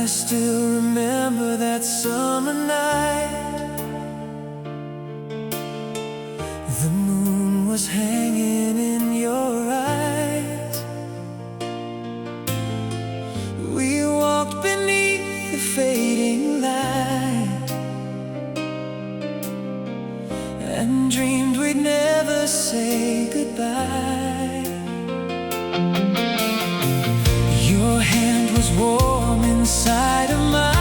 I still remember that summer night. The moon was hanging in your eyes. We walked beneath the fading light and dreamed we'd never say goodbye. Your hand was warm inside of mine.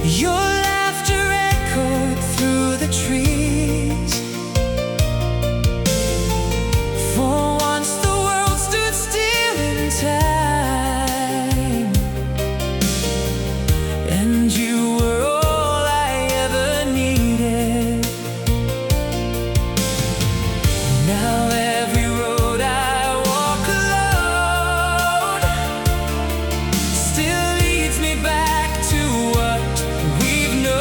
Your laughter echoed through the trees. For once the world stood still in time, and you were all I ever needed. Now every road I walk alone still leads me back to what we've known.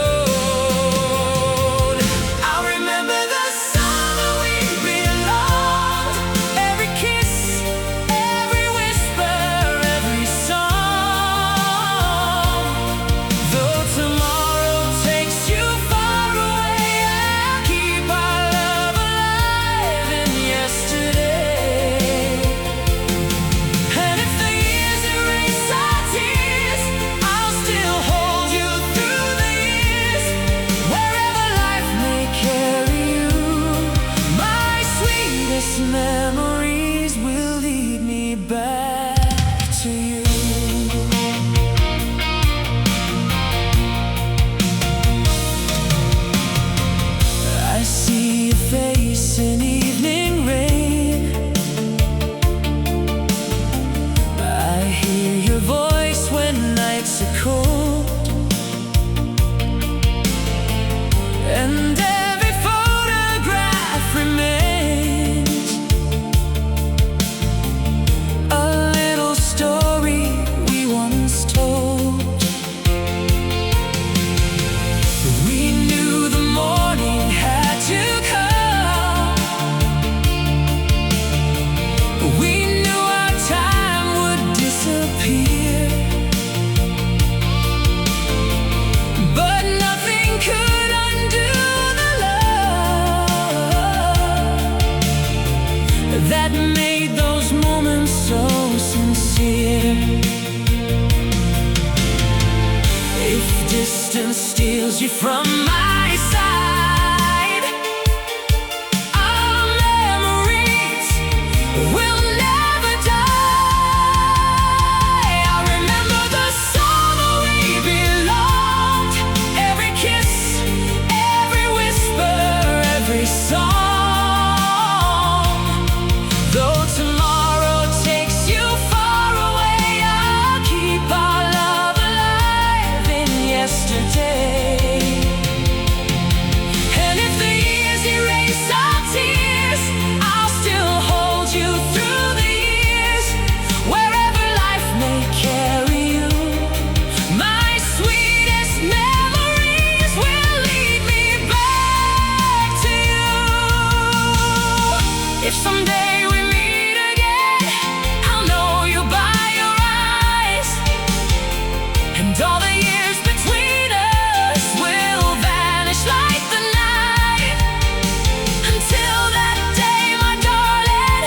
I remember the summer we belonged. Every kiss, every whisper, every song. Though tomorrow takes you far away, I'll keep our love alive in yesterday. And if the years erase our tears, I'll still hold you through the years. Wherever life may carry you, my sweetest memories will lead me back to you. I see your face in evening rain. I hear your voice when nights are cold. And every photograph remains a little story we once told. We knew the morning had to come. We knew our time would disappear, but nothing could undo the love that made those moments so sincere. If distance steals you from my side, our memories will never die. I remember the summer we belonged. Every kiss, every whisper, every song. Though tomorrow takes you far away, I'll keep our love alive in yesterday. And if the years erase our tears, I'll still hold you through the years. Wherever life may carry you, my sweetest memories will lead me back to you. If someday we meet again, I'll know you by your eyes, and all the years between us will vanish like the night. Until that day, my darling,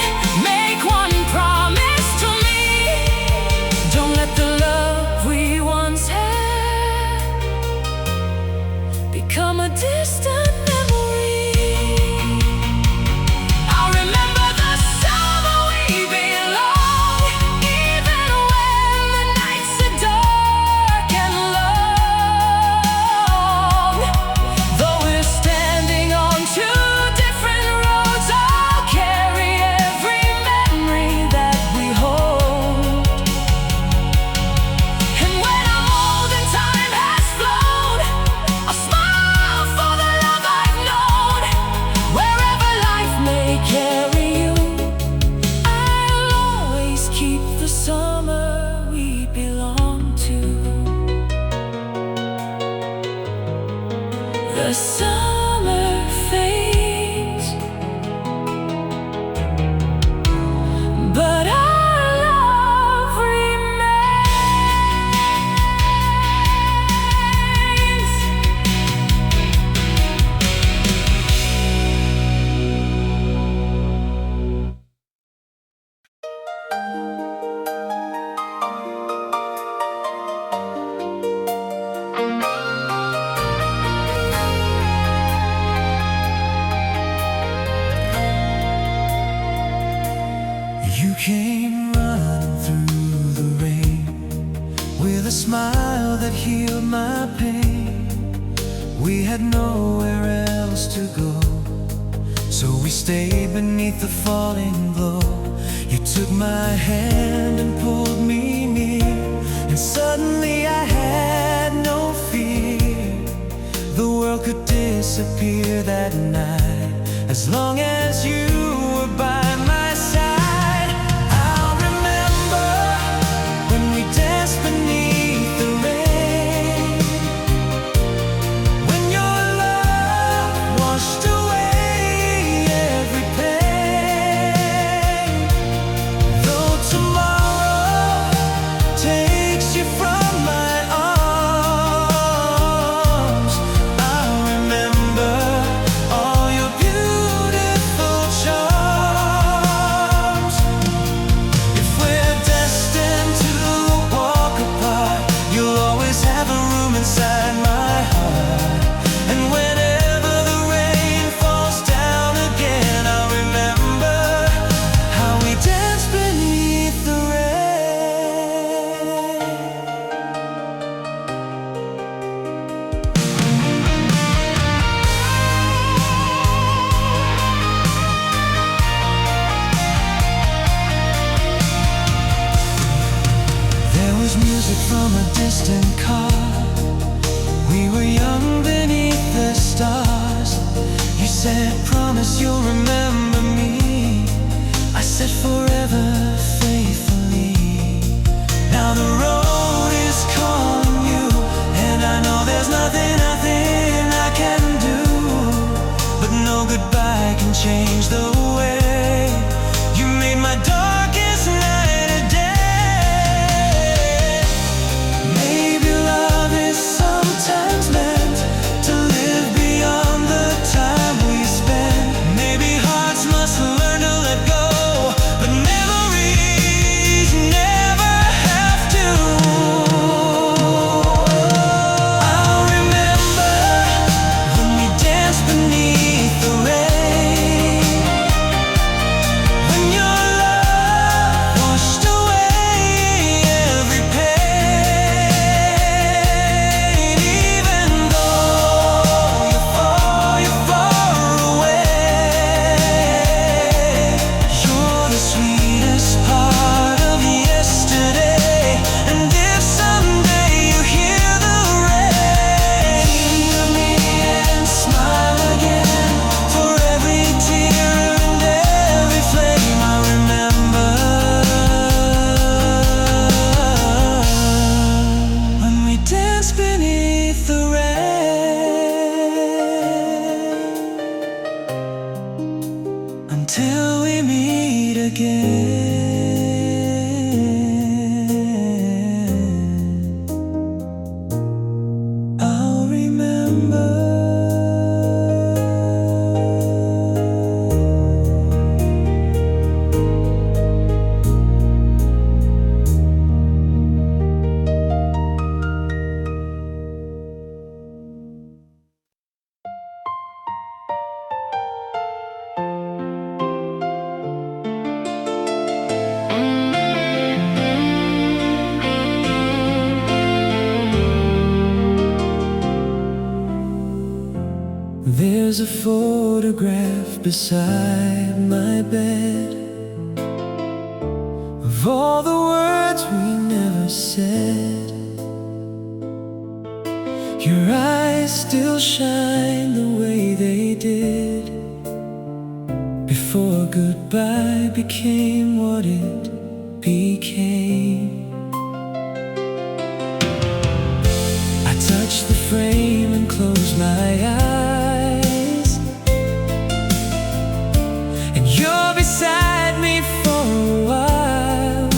make one promise to me. Don't let the love we once had become a distant memory. I remember the summer we belonged, even when the nights are dark and long. Though we're standing on two different roads, I'll carry every memory that we hold. And when I'm old and time has flown, I'll smile for the love I've known. Wherever life may carry you, I'll always keep the summer we belong to. The summer fades, but our love remains. You came running through the rain with a smile that healed my pain. We had nowhere else to go, so we stayed beneath the falling glow. You took my hand and pulled me near, and suddenly I had no fear. The world could disappear that night as long as you were by my side. I'll remember when we danced beneath the rain, when your love washed away every pain. Though tomorrow takes you from my arms, I'll remember all your beautiful charms. If we're destined to walk apart, you'll always have a room inside my heart. And whenever the rain falls down again, I'll remember how we danced beneath the rain. There was music from a distant car. We were young beneath the stars. You said, promise you'll remember me. I said, forever faithfully. Now the road is calling you, and I know there's nothing I can do. But no goodbye can change the way you made my darkest night a day. Maybe love is sometimes meant to live beyond the time we spend. Maybe hearts must learn to let go, but memories never have to. I'll remember when we danced beneath the rain, when your love washed away every pain. Even though you're far away, you're the sweetest part of yesterday. And if someday you hear the rain, think of me and smile again. For every tear and every flame I remember, when we danced beneath the rain, until we meet again. I'll remember. There's a photograph beside my bed of all the words we never said. Your eyes still shine the way they did before goodbye became what it became. I touch the frame and close my eyes, and you're beside me for a while.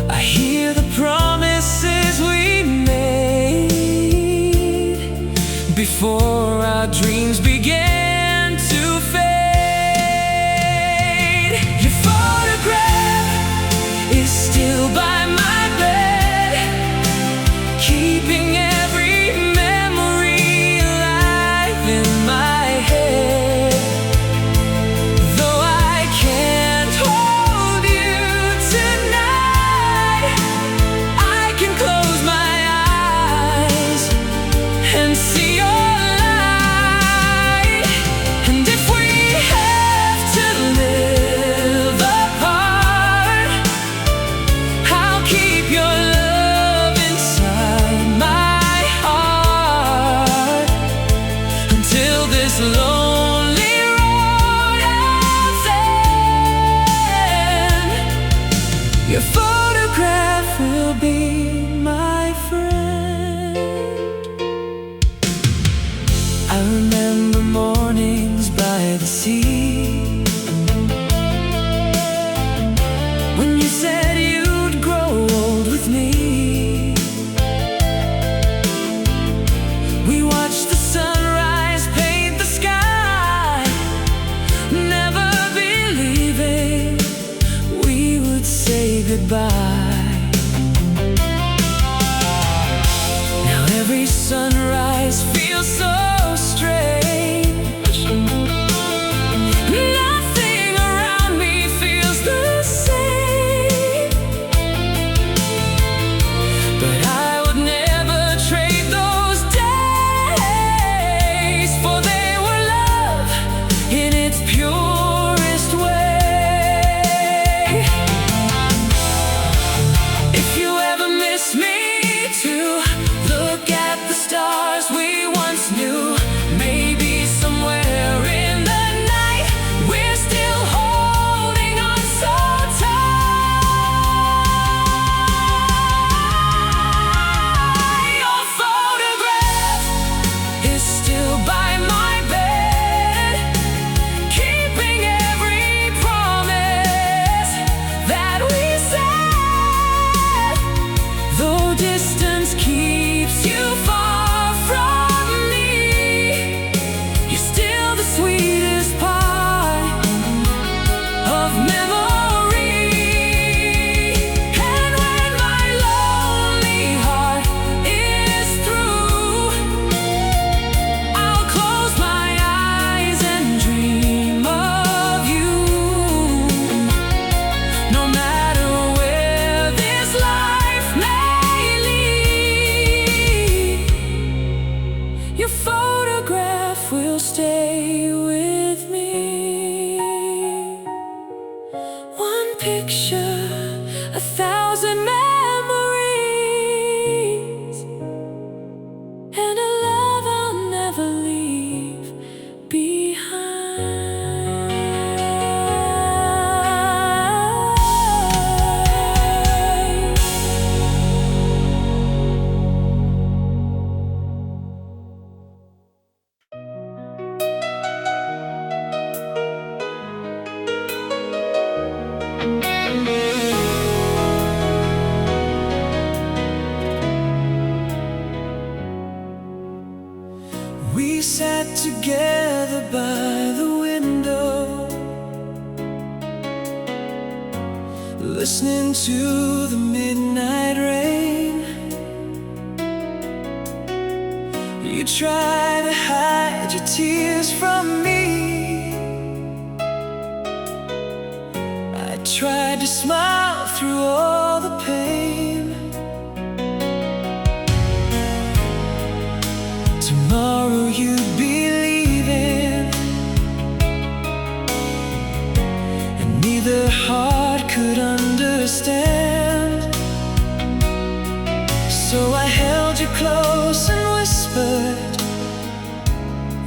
I hear the promises we made before our dreams began to fade. goodbye. Now every sunrise feels so strange. Nothing around me feels the same. But I would never trade those days, for they were love in its purest way. If you ever miss me to look at the stars we once knew, maybe somewhere in the night we're still holding on so tight. Your photograph is still by my bed, keeping every promise that we said. Though distance keeps you far from me, you're still the sweetest part of memory. And when my lonely heart is through, I'll close my eyes and dream of you. No matter where this life may lead, your photograph will stay with me. One picture, 1,000 memories, and a love I'll never leave behind. We sat together by the window, listening to the midnight rain. You try to hide your tears from me. I tried to smile through all the pain. Tomorrow you'd be leaving, and neither heart could understand. So I held you close and whispered,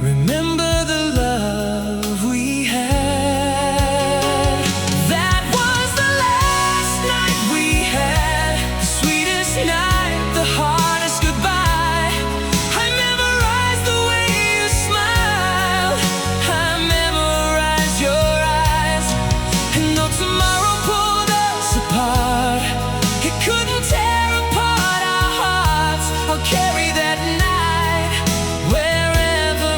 remember the love we had. That was the last night we had, the sweetest night, the hardest goodbye. I memorized the way you smiled, I memorized your eyes. And though tomorrow pulled us apart, it couldn't tear apart our hearts. I'll carry that night wherever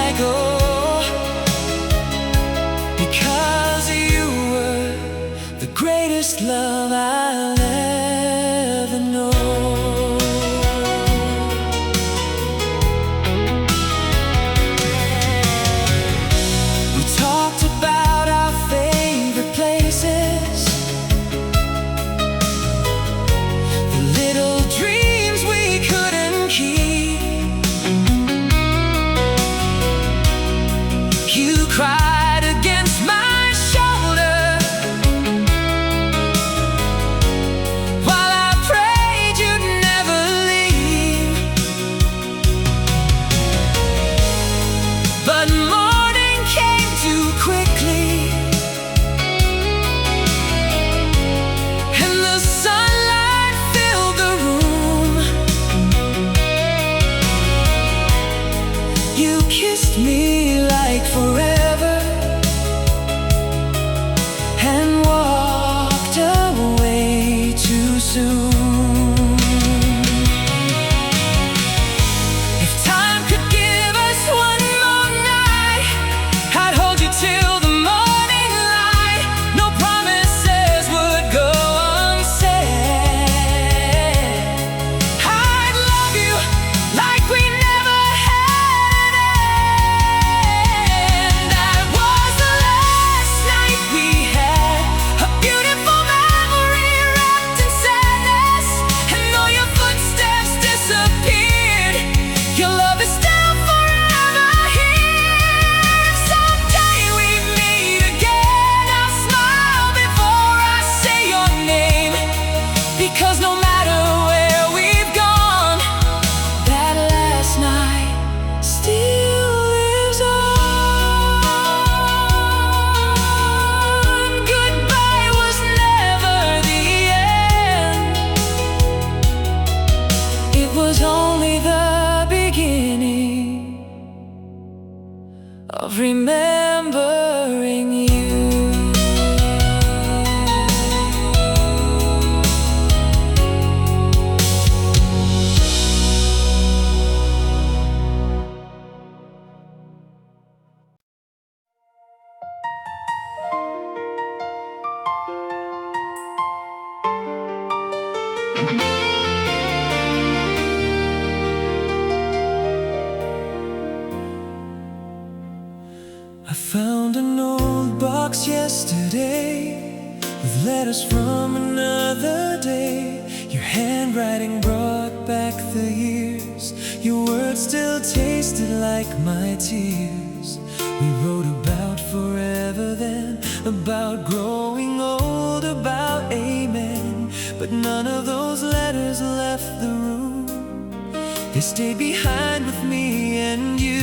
I go, because you were the greatest love I'll ever know. We talked about our favorite places, the little dreams we couldn't keep. You cried against my shoulder while I prayed you'd never leave. But morning came too quickly, and the sunlight filled the room. You kissed me like forever and walked away too soon. If time could give us one more night, I'd hold you till the morning light. No promises would go I found an old box yesterday with letters from another day. Your handwriting brought back the years. Your words still tasted like my tears. We wrote about forever then, about growing old, about amen. But none of those letters left the room. They stayed behind with me and you.